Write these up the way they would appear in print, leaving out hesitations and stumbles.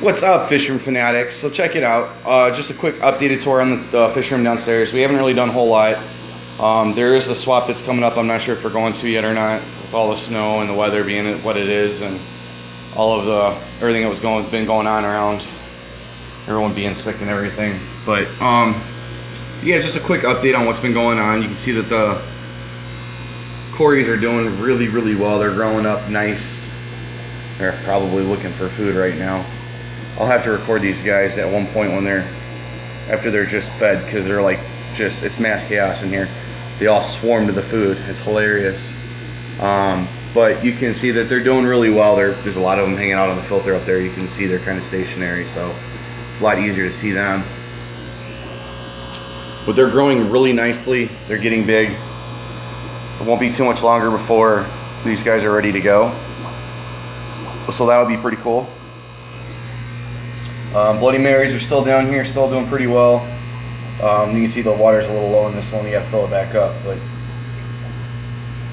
What's up, Fishroom fanatics? So check it out. Just a quick updated tour on the fish room downstairs. We haven't really done a whole lot. There is a swap that's coming up. I'm not sure if we're going to yet or not, with all the snow and the weather being what it is, and all of everything that was been going on around everyone being sick and everything. But yeah, just a quick update on what's been going on. You can see that the Corys are doing really well. They're growing up nice. They're probably looking for food right now. I'll have to record these guys at one point when after they're just fed, because they're like it's mass chaos in here. They all swarm to the food. It's hilarious. But you can see that they're doing really well. There's a lot of them hanging out on the filter up there. You can see they're kind of stationary, so it's a lot easier to see them. But they're growing really nicely. They're getting big. It won't be too much longer before these guys are ready to go. So that would be pretty cool. Bloody Marys are still down here, still doing pretty well. You can see the water's a little low in this one. You have to fill it back up, but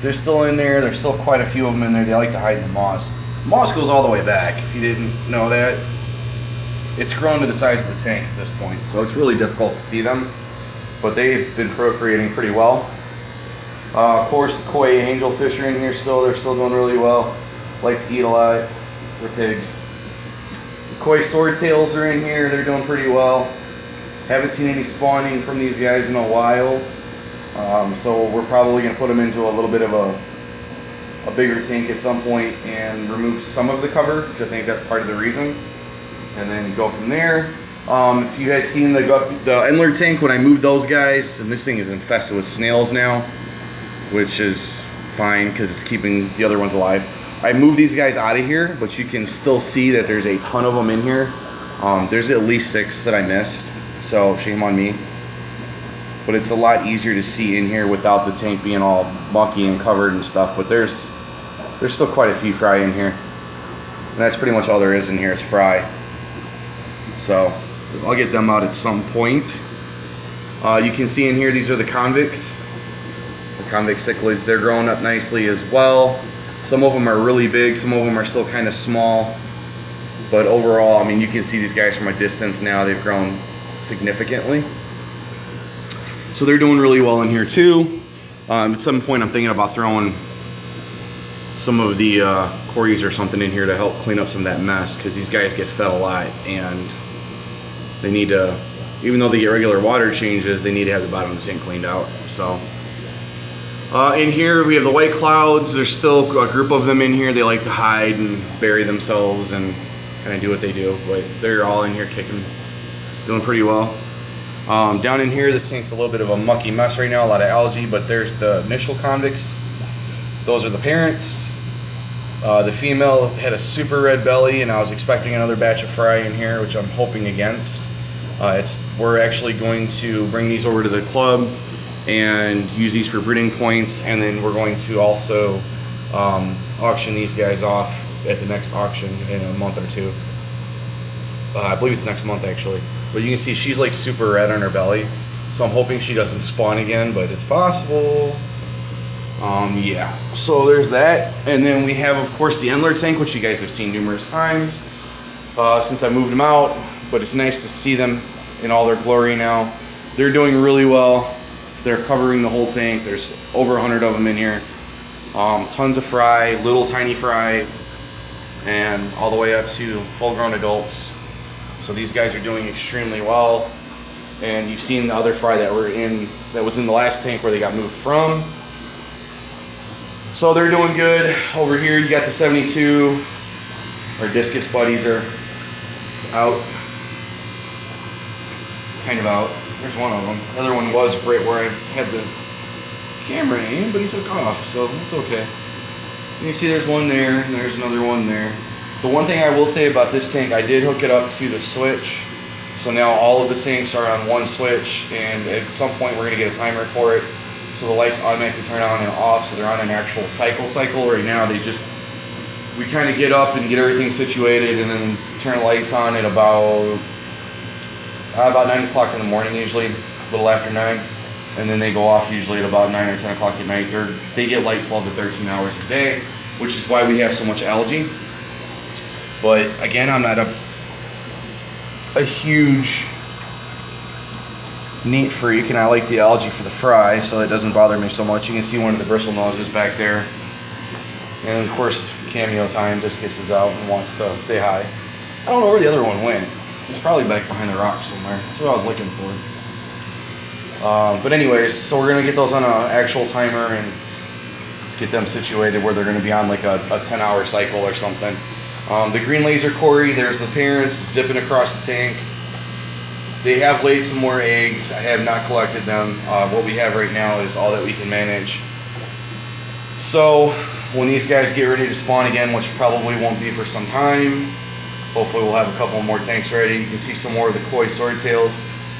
they're still in there. There's still quite a few of them in there. They like to hide in the moss. Moss goes all the way back, if you didn't know that. It's grown to the size of the tank at this point, so it's really difficult to see them. But they've been procreating pretty well. Of course, the koi angelfish are in here still. They're still doing really well. Like to eat a lot. They're pigs. The koi swordtails are in here. They're doing pretty well. Haven't seen any spawning from these guys in a while. So we're probably going to put them into a little bit of a bigger tank at some point and remove some of the cover, which I think that's part of the reason. And then go from there. If you had seen the Endler Tank when I moved those guys, and this thing is infested with snails now, which is fine because it's keeping the other ones alive. I moved these guys out of here, but you can still see that there's a ton of them in here. There's at least 6 that I missed, so shame on me. But it's a lot easier to see in here without the tank being all mucky and covered and stuff. But there's still quite a few fry in here. And that's pretty much all there is in here is fry. So I'll get them out at some point. You can see in here, these are the convicts. The convict cichlids, they're growing up nicely as well. Some of them are really big, some of them are still kind of small. But overall, I mean, you can see these guys from a distance now. They've grown significantly. So they're doing really well in here too. At some point, I'm thinking about throwing some of the Corys or something in here to help clean up some of that mess, because these guys get fed a lot and they need to, even though they get regular water changes, they need to have the bottom of the tank cleaned out. So in here we have the white clouds. There's still a group of them in here. They like to hide and bury themselves and kind of do what they do, but they're all in here kicking, doing pretty well. Down in here, this tank's a little bit of a mucky mess right now, a lot of algae, but there's the initial convicts. Those are the parents. The female had a super red belly, and I was expecting another batch of fry in here, which I'm hoping against. We're actually going to bring these over to the club and use these for breeding points, and then we're going to also auction these guys off at the next auction in a month or two. I believe it's next month actually. But you can see she's like super red on her belly, so I'm hoping she doesn't spawn again, but it's possible. Yeah, so there's that. And then we have, of course, the Endler Tank, which you guys have seen numerous times since I moved them out, but it's nice to see them in all their glory now. They're doing really well. They're covering the whole tank. There's over 100 of them in here. Tons of fry, little tiny fry, and all the way up to full-grown adults. So these guys are doing extremely well. And you've seen the other fry that was in the last tank where they got moved from. So they're doing good. Over here you got the 72. Our discus buddies are out. Kind of out. There's one of them. The other one was right where I had the camera aimed, but he took off, so it's okay. You see there's one there, and there's another one there. The one thing I will say about this tank, I did hook it up to the switch. So now all of the tanks are on one switch, and at some point we're going to get a timer for it. So the lights automatically turn on and off, so they're on an actual cycle. Right now we kind of get up and get everything situated, and then turn the lights on at about 9 o'clock in the morning usually, a little after 9. And then they go off usually at about 9 or 10 o'clock at night. They get light 12 to 13 hours a day, which is why we have so much algae. But again, I'm not a a huge neat freak, and I like the algae for the fry, so it doesn't bother me so much. You can see one of the bristle noses back there. And of course, cameo time just hisses out and wants to say hi. I don't know where the other one went. It's probably back behind the rock somewhere. That's what I was looking for. But anyways, so we're gonna get those on an actual timer and get them situated where they're gonna be on like a 10-hour cycle or something. The green laser Cory, there's the parents zipping across the tank. They have laid some more eggs. I have not collected them. What we have right now is all that we can manage. So when these guys get ready to spawn again, which probably won't be for some time, hopefully we'll have a couple more tanks ready. You can see some more of the koi swordtails.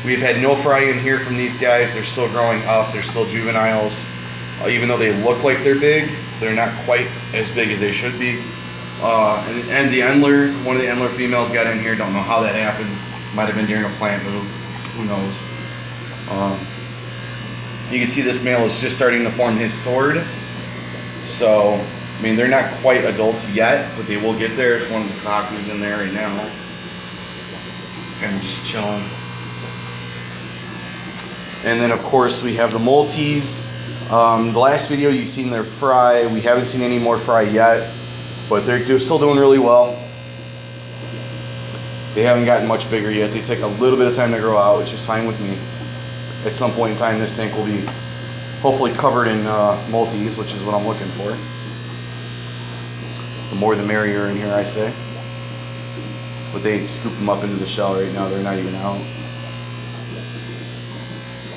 We've had no fry in here from these guys. They're still growing up. They're still juveniles. Even though they look like they're big, they're not quite as big as they should be. And the Endler, one of the Endler females got in here. Don't know how that happened. Might have been during a plant move. Who knows? You can see this male is just starting to form his sword. So, I mean, they're not quite adults yet, but they will get there. There's one of the cockapoos in there right now. Kind of just chilling. And then, of course, we have the multis. The last video you've seen their fry. We haven't seen any more fry yet, but they're still doing really well. They haven't gotten much bigger yet. They take a little bit of time to grow out, which is fine with me. At some point in time, this tank will be hopefully covered in multis, which is what I'm looking for. The more the merrier in here, I say. But they scoop them up into the shell right now. They're not even out.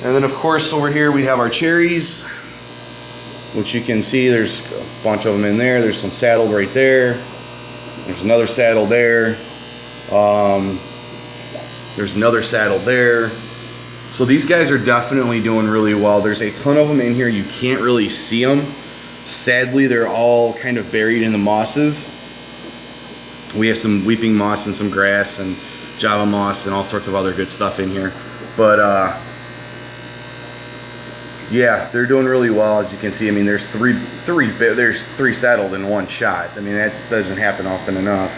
And then, of course, over here we have our cherries, which you can see there's a bunch of them in there. There's some saddled right there. There's another saddle there. There's another saddle there. So these guys are definitely doing really well. There's a ton of them in here. You can't really see them. Sadly, they're all kind of buried in the mosses. We have some weeping moss and some grass and Java moss and all sorts of other good stuff in here. But yeah, they're doing really well, as you can see. I mean, there's three saddled in one shot. I mean, that doesn't happen often enough.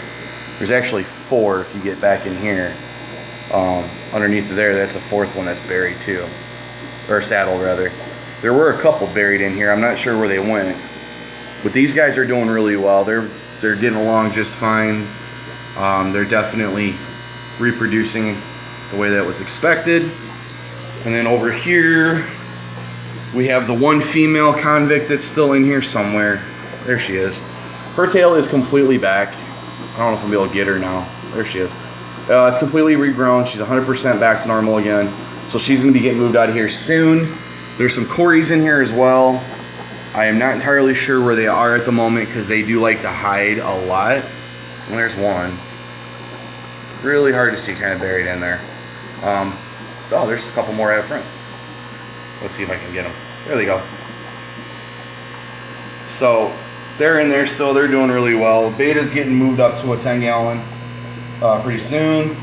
There's actually 4 if you get back in here. Underneath there, that's the 4th one that's buried too, or saddled rather. There were a couple buried in here. I'm not sure where they went, but these guys are doing really well. They're getting along just fine. They're definitely reproducing the way that was expected. And then over here, we have the one female convict that's still in here somewhere. There she is. Her tail is completely back. I don't know if I'll be able to get her now. There she is. It's completely regrown. She's 100% back to normal again. So she's going to be getting moved out of here soon. There's some Corys in here as well. I am not entirely sure where they are at the moment because they do like to hide a lot. And there's one. Really hard to see, kind of buried in there. Oh, there's a couple more out front. Let's see if I can get them. There they go. So they're in there still. They're doing really well. Beta's getting moved up to a 10-gallon pretty soon.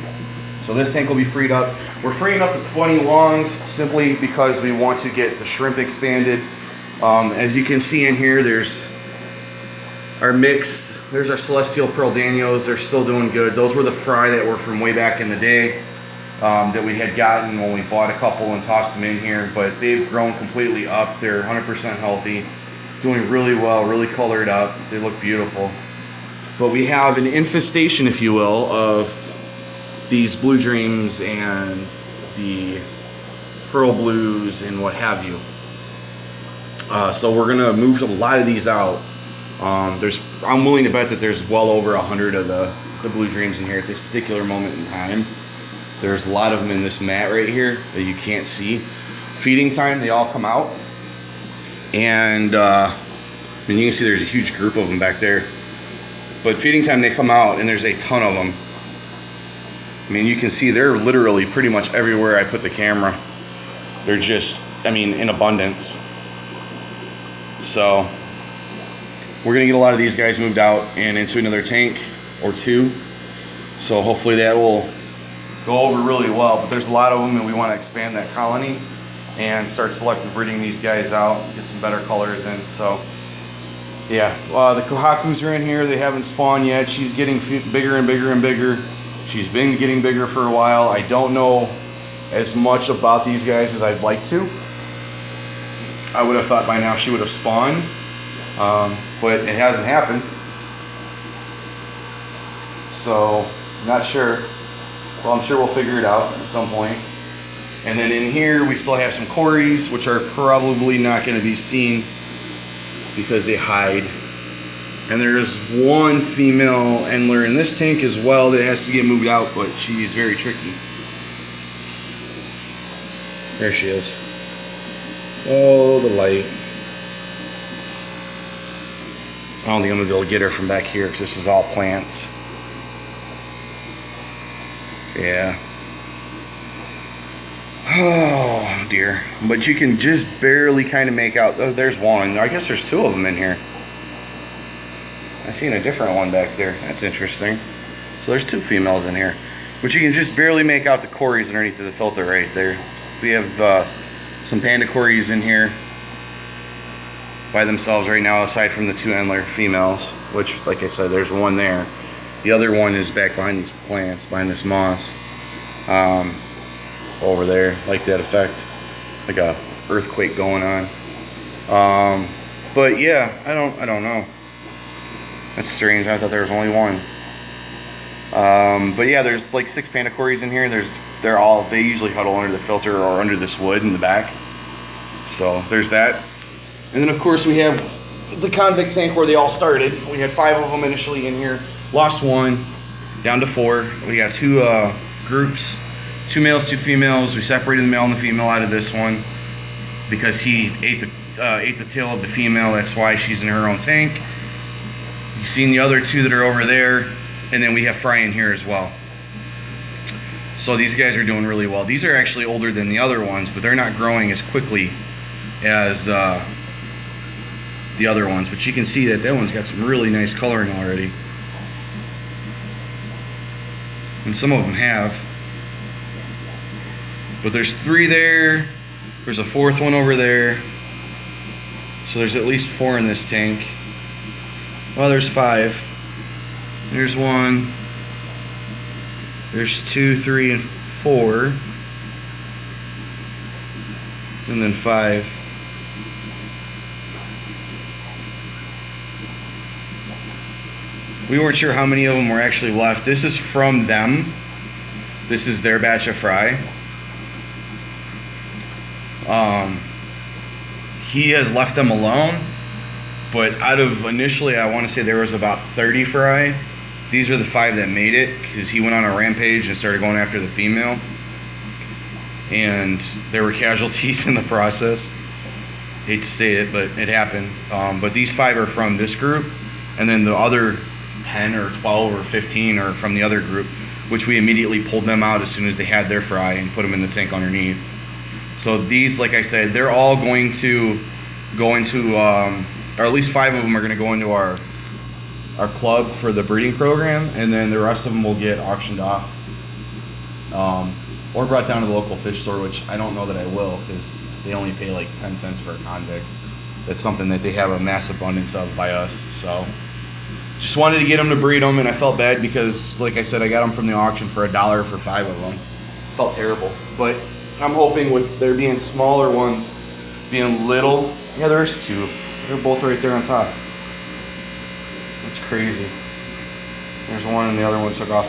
So this tank will be freed up. We're freeing up the 20 longs simply because we want to get the shrimp expanded. As you can see in here, there's our mix. There's our Celestial Pearl Danios. They're still doing good. Those were the fry that were from way back in the day. That we had gotten when we bought a couple and tossed them in here, but they've grown completely up. They're 100% healthy, doing really well, really colored up. They look beautiful. But we have an infestation, if you will, of these blue dreams and the pearl blues and what have you. So we're gonna move a lot of these out. I'm willing to bet that there's well over 100 of the blue dreams in here at this particular moment in time. There's a lot of them in this mat right here that you can't see. Feeding time, they all come out. And you can see there's a huge group of them back there. But feeding time, they come out and there's a ton of them. I mean, you can see they're literally pretty much everywhere I put the camera. They're just, I mean, in abundance. So we're gonna get a lot of these guys moved out and into another tank or two. So hopefully that will go over really well, but there's a lot of them and we want to expand that colony and start selective breeding these guys out, get some better colors in. So yeah, the Kohakus are in here. They haven't spawned yet. She's getting bigger and bigger and bigger. She's been getting bigger for a while. I don't know as much about these guys as I'd like to. I would have thought by now she would have spawned, but it hasn't happened. So, not sure. Well, I'm sure we'll figure it out at some point. And then in here, we still have some Corys, which are probably not going to be seen because they hide. And there's one female Endler in this tank as well that has to get moved out, but she's very tricky. There she is. Oh, the light. I don't think I'm going to be able to get her from back here because this is all plants. Yeah. Oh, dear. But you can just barely kind of make out. Oh, there's one. I guess there's two of them in here. I've seen a different one back there. That's interesting. So there's two females in here. But you can just barely make out the Corys underneath the filter right there. We have some panda Corys in here by themselves right now, aside from the two Endler females, which, like I said, there's one there. The other one is back behind these plants, behind this moss. Over there, like that effect. Like a earthquake going on. But yeah, I don't know. That's strange. I thought there was only one. But yeah, there's like 6 panda Corys in here. They usually huddle under the filter or under this wood in the back. So there's that. And then of course we have the Convicts tank where they all started. We had 5 of them initially in here. Lost 1, down to 4. We got 2 groups, 2 males, 2 females. We separated the male and the female out of this one because he ate the tail of the female. That's why she's in her own tank. You've seen the other 2 that are over there, and then we have Fry in here as well. So these guys are doing really well. These are actually older than the other ones, but they're not growing as quickly as the other ones. But you can see that one's got some really nice coloring already. And some of them have. But there's 3 there. There's a 4th one over there. So there's at least 4 in this tank. Well, there's 5. There's 1. There's 2, 3, and 4. And then 5. We weren't sure how many of them were actually left. This is from them. This is their batch of fry. He has left them alone, but out of initially, I want to say there was about 30 fry. These are the 5 that made it because he went on a rampage and started going after the female. And there were casualties in the process. Hate to say it, but it happened. But these 5 are from this group, and then the other 10 or 12 or 15 are from the other group, which we immediately pulled them out as soon as they had their fry and put them in the tank underneath. So these, like I said, they're all going to go into, or at least 5 of them are going to go into our club for the breeding program, and then the rest of them will get auctioned off or brought down to the local fish store, which I don't know that I will because they only pay like 10 cents for a convict. That's something that they have a mass abundance of by us. So just wanted to get them to breed them, and I felt bad because, like I said, I got them from the auction for $1 for 5 of them. Felt terrible, but I'm hoping with there being smaller ones, being little. Yeah, there's 2. They're both right there on top. That's crazy. There's one and the other one took off.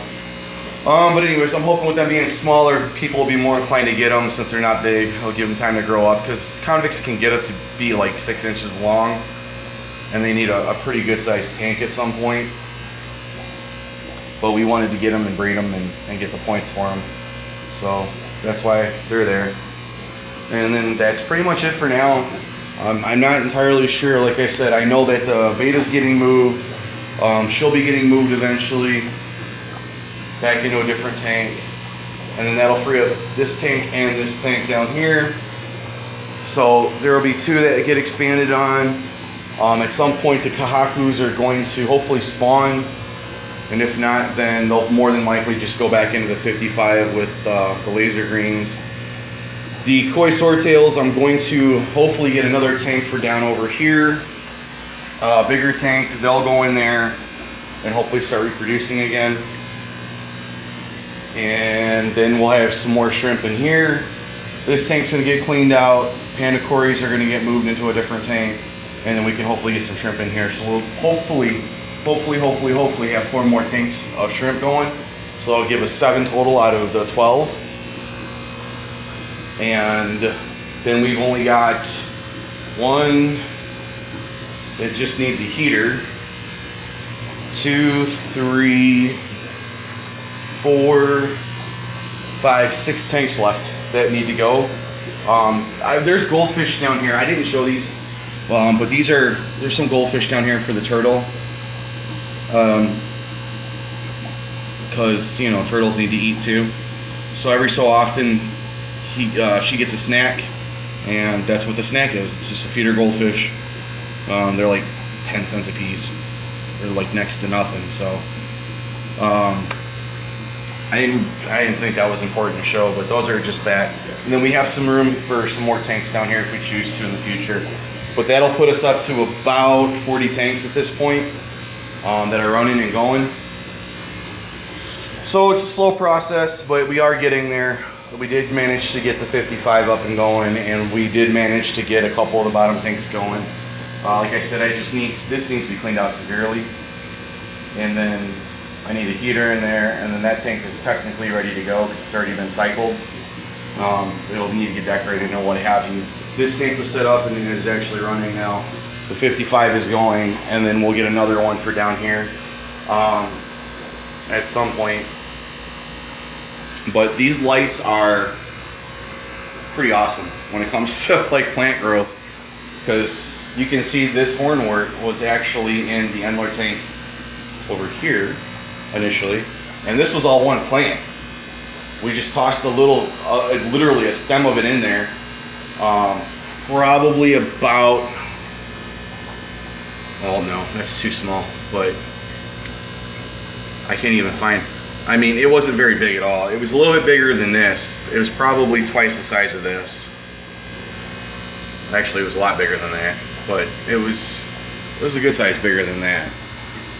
But anyways, I'm hoping with them being smaller, people will be more inclined to get them since they're not big. It'll give them time to grow up because convicts can get up to be like 6 inches long, and they need a pretty good sized tank at some point. But we wanted to get them and breed them and get the points for them. So that's why they're there. And then that's pretty much it for now. I'm not entirely sure. Like I said, I know that the beta's getting moved. She'll be getting moved eventually back into a different tank. And then that'll free up this tank and this tank down here. So there will be 2 that get expanded on. At some point the Kahakus are going to hopefully spawn. And if not, then they'll more than likely just go back into the 55 with the laser greens. The koi swordtails, I'm going to hopefully get another tank for down over here. Bigger tank, they'll go in there and hopefully start reproducing again. And then we'll have some more shrimp in here. This tank's gonna get cleaned out. Panda cories are gonna get moved into a different tank. And then we can hopefully get some shrimp in here. So we'll hopefully have 4 more tanks of shrimp going. So that'll give us 7 total out of the 12. And then we've only got 1 that just needs a heater. 2, 3, 4, 5, 6 tanks left that need to go. There's goldfish down here. I didn't show these, but there's some goldfish down here for the turtle. Because you know, turtles need to eat too. So every so often she gets a snack, and that's what the snack is. It's just a feeder goldfish. They're like 10 cents a piece. They're like next to nothing. So I didn't think that was important to show, but those are just that. And then we have some room for some more tanks down here if we choose to in the future. But that'll put us up to about 40 tanks at this point that are running and going. So it's a slow process, but we are getting there. We did manage to get the 55 up and going, and we did manage to get a couple of the bottom tanks going. Like I said, this needs to be cleaned out severely. And then I need a heater in there, and then that tank is technically ready to go because it's already been cycled. It'll need to get decorated or what have you. This tank was set up and it is actually running now. The 55 is going, and then we'll get another one for down here at some point. But these lights are pretty awesome when it comes to like plant growth, because you can see this hornwort was actually in the Endler Tank over here initially, and this was all one plant. We just tossed a little, literally a stem of it in there, probably about, oh no, that's too small, but I can't even find, I mean, it wasn't very big at all. It was a little bit bigger than this. It was probably twice the size of this. Actually, it was a lot bigger than that, but it was a good size bigger than that.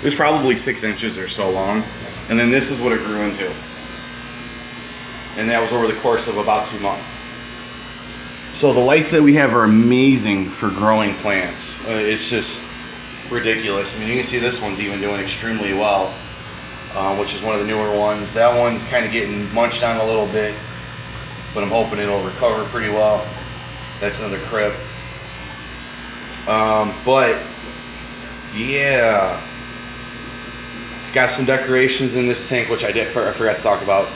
It was probably 6 inches or so long, and then this is what it grew into. And that was over the course of about 2 months. So the lights that we have are amazing for growing plants. It's just ridiculous. I mean, you can see this one's even doing extremely well, which is one of the newer ones. That one's kind of getting munched on a little bit, but I'm hoping it'll recover pretty well. That's another crib. But yeah, it's got some decorations in this tank, which I forgot to talk about.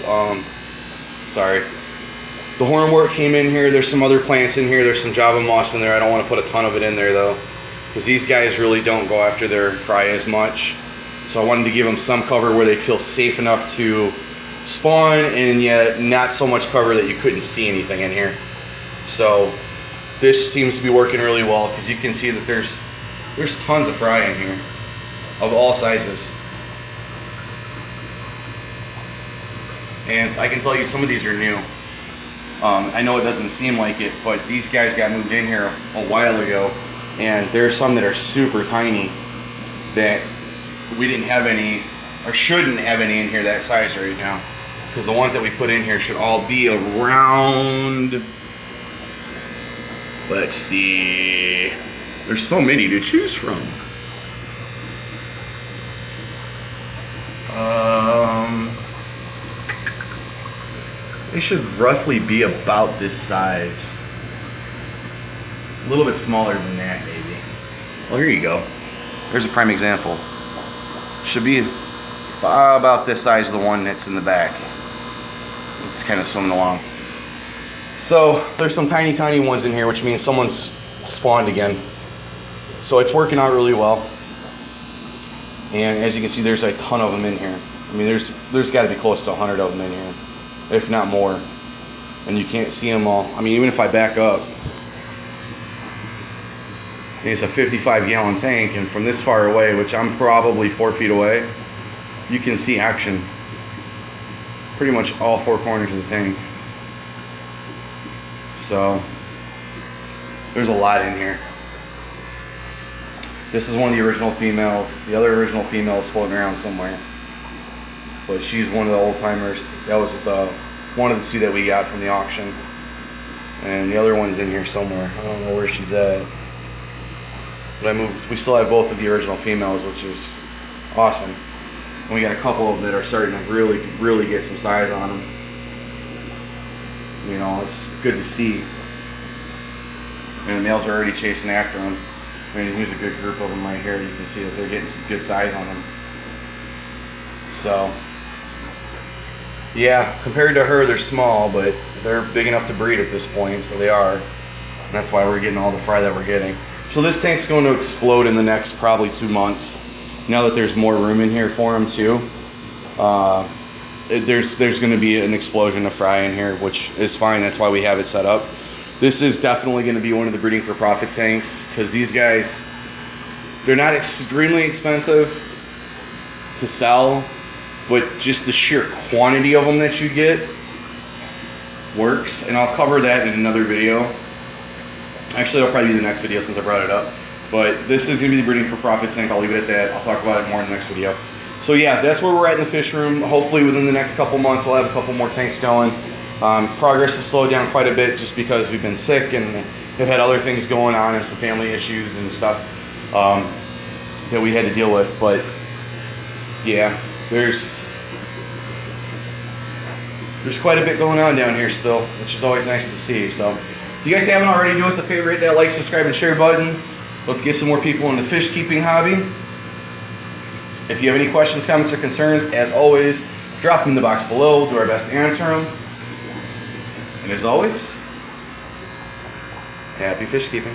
Sorry. The hornwort came in here. There's some other plants in here. There's some Java moss in there. I don't want to put a ton of it in there though, because these guys really don't go after their fry as much. So I wanted to give them some cover where they feel safe enough to spawn, and yet not so much cover that you couldn't see anything in here. So this seems to be working really well, because you can see that there's tons of fry in here of all sizes. And I can tell you some of these are new. I know it doesn't seem like it, but these guys got moved in here a while ago, and there's some that are super tiny that we didn't have any, or shouldn't have any in here that size right now, because the ones that we put in here should all be around, let's see, there's so many to choose from. They should roughly be about this size. A little bit smaller than that, maybe. Well, here you go. There's a prime example. Should be about this size, the one that's in the back. It's kind of swimming along. So there's some tiny, tiny ones in here, which means someone's spawned again. So it's working out really well. And as you can see, there's a ton of them in here. I mean, there's got to be close to 100 of them in here, if not more. And you can't see them all. I mean, even if I back up, it's a 55-gallon tank, and from this far away, which I'm probably 4 feet away, you can see action. Pretty much all 4 corners of the tank. So there's a lot in here. This is one of the original females. The other original female is floating around somewhere. but she's one of the old timers. That was one of the two that we got from the auction, and the other one's in here somewhere. I don't know where she's at, but we still have both of the original females, which is awesome. And we got a couple of them that are starting to really get some size on them. You know, it's good to see. And the males are already chasing after them. I mean, here's a good group of them right here. You can see that they're getting some good size on them. So, yeah, compared to her, they're small, but they're big enough to breed at this point, so they are. And that's why we're getting all the fry that we're getting. So this tank's going to explode in the next probably 2 months. Now that there's more room in here for them too. There's going to be an explosion of fry in here, which is fine. That's why we have it set up. This is definitely going to be one of the breeding for profit tanks, because these guys, they're not extremely expensive to sell, but just the sheer quantity of them that you get works. And I'll cover that in another video. Actually, it'll probably be the next video since I brought it up. But this is going to be the breeding for profit tank. I'll leave it at that. I'll talk about it more in the next video. So yeah, that's where we're at in the fish room. Hopefully within the next couple months we'll have a couple more tanks going. Progress has slowed down quite a bit just because we've been sick and have had other things going on and some family issues and stuff that we had to deal with. But yeah, there's quite a bit going on down here still, which is always nice to see. So if you guys haven't already, do us a favor, hit that like, subscribe, and share button. Let's get some more people in the fish keeping hobby. If you have any questions, comments, or concerns, as always, drop them in the box below. We'll do our best to answer them. And as always, happy fish keeping.